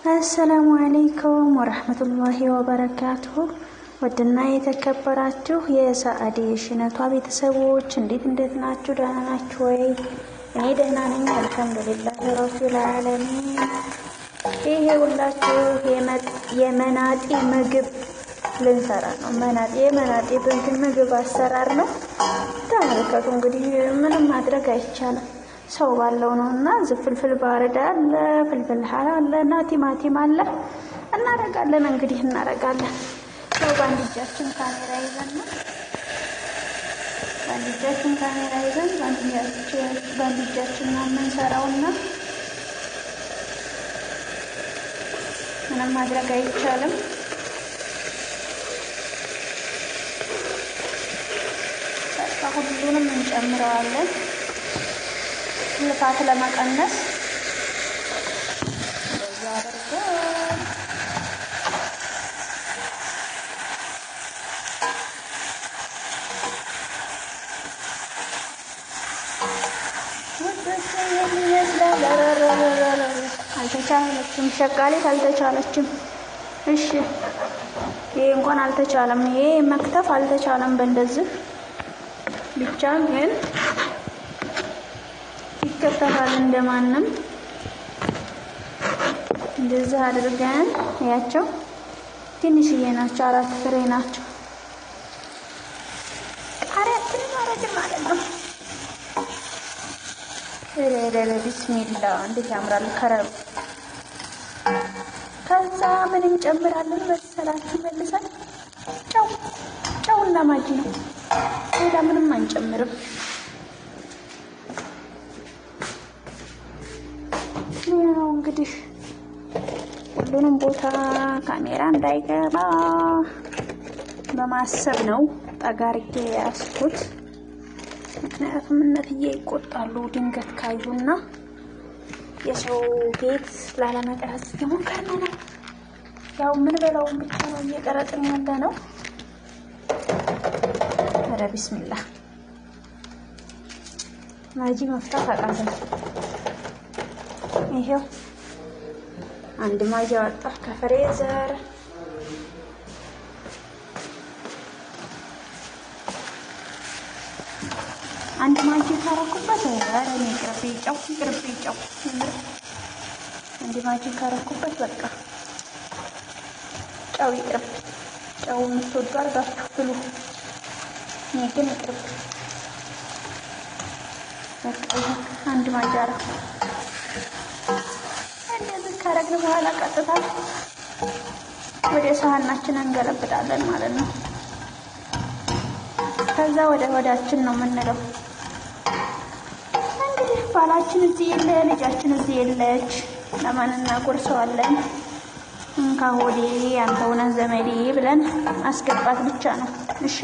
አሰላሙ አለይኩም ወራህመቱላሂ ወበረካቱሁ። ወድና የተከበራችሁ የሰዓዲ ሽነቷ ቤተሰቦች እንዴት ናችሁ? ደህና ናችሁ ወይ? እኔ ደህና ነኝ አልሐምዱሊላህ ረቢል ዓለሚን። ይሄ ሁላችሁ የመናጢ ምግብ ልንሰራ ነው። የመናጢ ምግብ አሰራር ነው። ተመልከቱ እንግዲህ ምንም ማድረግ አይቻልም። ሰው ባለው ነውና ዝፍልፍል ባረዳ አለ፣ ፍልፍል ሐራ አለ እና ቲማቲም አለ። እናረጋለን እንግዲህ እናረጋለን። ሰው በአንድ እጃችን ካሜራ ይዘን በአንድ እጃችን ነው የምንሰራውና ምንም ማድረግ አይቻልም። በቃ ሁሉንም እንጨምረዋለን ልፋት ለመቀነስ እንደዛ አድርገን አልተቻለችም። ሸቃሌት አልተቻለችም። እሺ ይሄ እንኳን አልተቻለም። ይሄ መክተፍ አልተቻለም። በእንደዚህ ብቻ ግን ይከተፋል እንደማንም። እንደዚህ አድርገን ያቸው ትንሽዬ ናቸው፣ 4 ፍሬ ናቸው። ቃሪያችን ማረግ ማለት ነው። ቢስሚላ እንዴት ያምራል ከረሩ። ከዛ ምን እንጨምራለን መሰላችሁ? መልሰን ጨውና ማጂ ነው። ሌላ ምንም አንጨምርም። ነው እንግዲህ ሁሉንም ቦታ ካሜራ እንዳይገባ በማሰብ ነው ጠጋርጌ ያስኩት። ምክንያቱም እነትዬ ይቆጣሉ ድንገት ካዩና የሰው ቤት ላለመቅረጽ እየሞከርን ነው። ያው ምን በላውን ብቻ ነው እየቀረጥን ያለ ነው። ኧረ ቢስሚላህ ማጂ መፍታት አቃተኝ። ይሄው አንድ ማጂ አወጣሁ ከፍሬዘር። አንድ ማጂ ካረኩበት አረኔ ቅርብ ጨው አንድ ማጂ ካረኩበት በቃ ጨው ይቅርብ። ጨው የምትወዱ አድርጋችሁ ብሉ። እኔ ግን ይቅርብ። በቃ አንድ ማጂ አረኩ። እንደዚህ ካረግን በኋላ ቀጥታ ወደ ሳህናችን እንገለብጣለን ማለት ነው። ከዛ ወደ ሆዳችን ነው የምንለው። እንግዲህ ባላችን እዚህ የለ፣ ልጃችን እዚህ የለች፣ ለማን እናጎርሰዋለን? እንካ ሆዴ አንተው ነህ ዘመዴ ብለን አስገባት ብቻ ነው። እሺ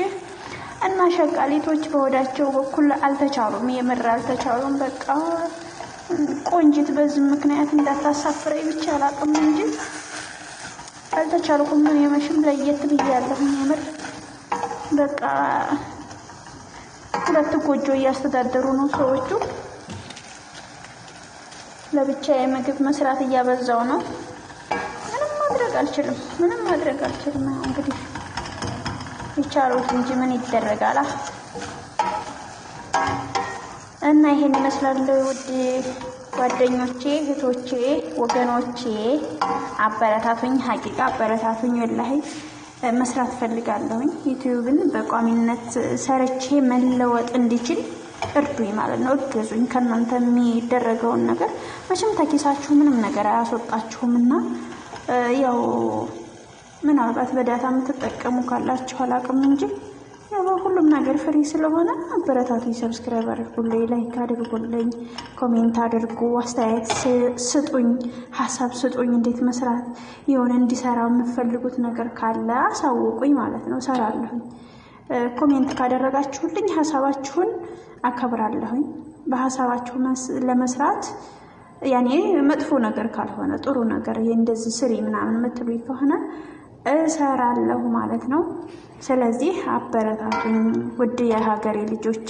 እና ሸቃሊቶች በሆዳቸው በኩል አልተቻሉም፣ የምር አልተቻሉም። በቃ ቆንጂት በዚህ ምክንያት እንዳታሳፍረኝ ብቻ አላውቅም እንጂ አልተቻልኩም። የመሽም ለየት ብያለሁ። የምር በቃ 2 ጎጆ እያስተዳደሩ ነው ሰዎቹ። ለብቻ የምግብ መስራት እያበዛው ነው። ምንም ማድረግ አልችልም። እንግዲህ ይቻሉት እንጂ ምን ይደረጋል። እና ይሄን ይመስላል ውድ ጓደኞቼ፣ እህቶቼ፣ ወገኖቼ አበረታቱኝ። ሀቂቃ አበረታቱኝ። ወላሂ መስራት ፈልጋለሁኝ። ዩቲዩብን በቋሚነት ሰርቼ መለወጥ እንዲችል እርዱኝ ማለት ነው። እርዱኝ። ከእናንተ የሚደረገውን ነገር መቼም ተኪሳችሁ ምንም ነገር አያስወጣችሁምና ያው ምናልባት በዳታ የምትጠቀሙ ካላችሁ አላውቅም እንጂ ያው ሁሉም ነገር ፍሪ ስለሆነ አበረታቱኝ። ሰብስክራይብ አድርጉልኝ፣ ላይክ አድርጉልኝ፣ ኮሜንት አድርጉ፣ አስተያየት ስጡኝ፣ ሀሳብ ስጡኝ። እንዴት መስራት የሆነ እንዲሰራ የምትፈልጉት ነገር ካለ አሳውቁኝ ማለት ነው። እሰራለሁኝ። ኮሜንት ካደረጋችሁልኝ ሀሳባችሁን አከብራለሁኝ። በሀሳባችሁ ለመስራት ያኔ መጥፎ ነገር ካልሆነ ጥሩ ነገር እንደዚህ ስሪ ምናምን የምትሉኝ ከሆነ እሰራለሁ ማለት ነው። ስለዚህ አበረታቱኝ ውድ የሀገሬ ልጆች።